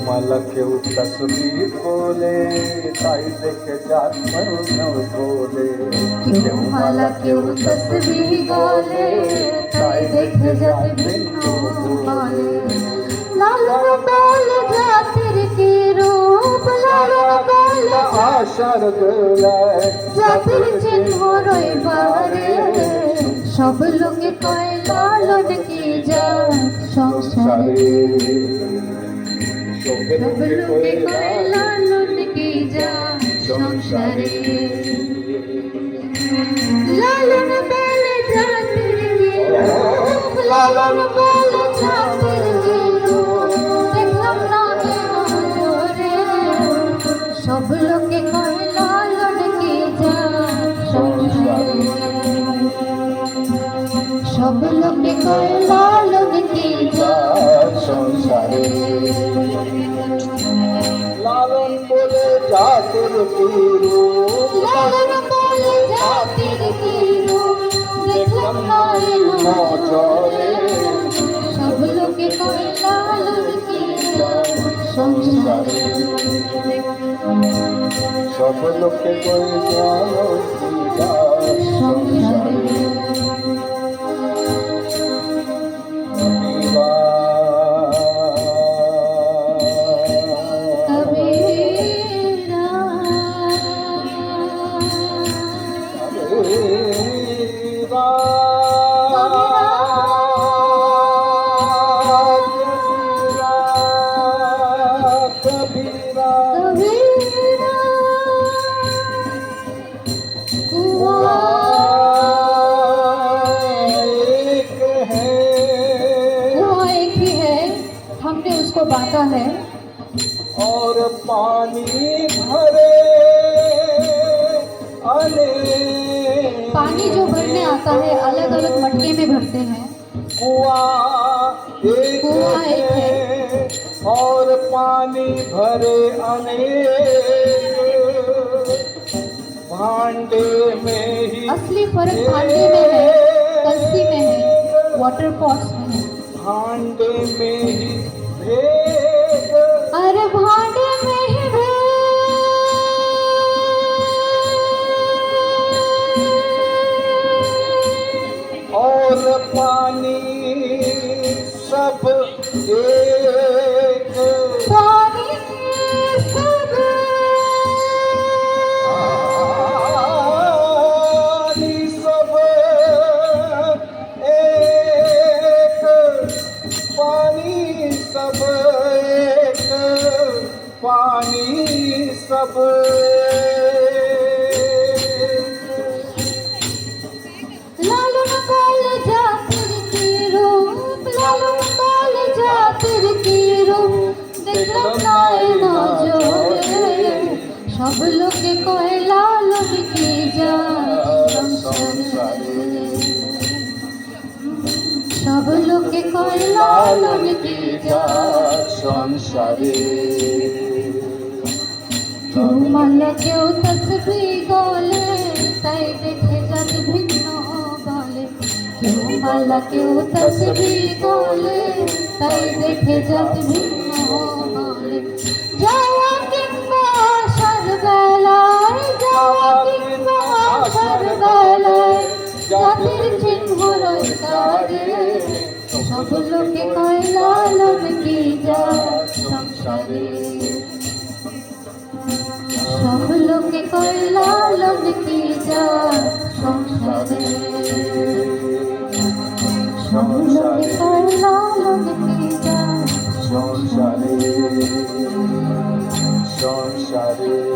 माला केव तस्वीर बोले ताई देखे जात मनो बोले क्यों माला क्यों तस्वीर बोले ताई देखे जात मनो बोले लालन बोल जातिर की रूप लालन बोल आशार गलाय जातिर चिन्ह রই বারে সব লোকে কয় লালন কি যায় সংসারে সব লোকে কয় লালন কি যায় সংসারে লালন বলে জাতির কি রূপ লালন বলে জাতির কি রূপ দেখলাম না নজরে সব লোকে কয় লালন কি যায় সংসারে সব লোকে কয় লালন কি যায় সংসারে লালন বলে জাতির কি রূপ লালন বলে জাতির কি রূপ দেখলাম না নজরে সব লোকে কয় লালন কি যায় সংসারে সব লোকে কই লালন কি যায় সংসারে हमने उसको बांटा है और पानी भरे अनेक पानी जो भरने आता है अलग अलग मटके में भरते हैं कुआं एक है और पानी भरे अनेक भांडे में ही असली फर्क भांडे में है कलसी में है वाटर पॉट्स में है भांडे में ही भेद अरे भांडे में ही भेद और पानी सब एक पानी सब पानी सब एक पानी सब एक पानी सब लालन बोल जातिर की रूप लालन बोल जातिर की रूप देखलाम ना নজরে সব লোকে কয় লালন কি যায় সংসারে সব লোকে কয় লালন কি যায় সংসারে কেউ মালা কেউ তসবিহ বলে তাই দেখে জাত ভিন্ন বলে কেউ মালা কেউ তসবিহ বলে তাই দেখে জাত ভিন্ন বলে যাওয়া কিংবা আসার বেলায় যাওয়া কিংবা আসার বেলায় জাতির চিহ্ন রই তারে সব লোকে কয় লালন কি যায় সংসারে সব লোকে কয় লালন কি যায় সংসারে সব লোকে কয় লালন কি যায় সংসারে সংসারে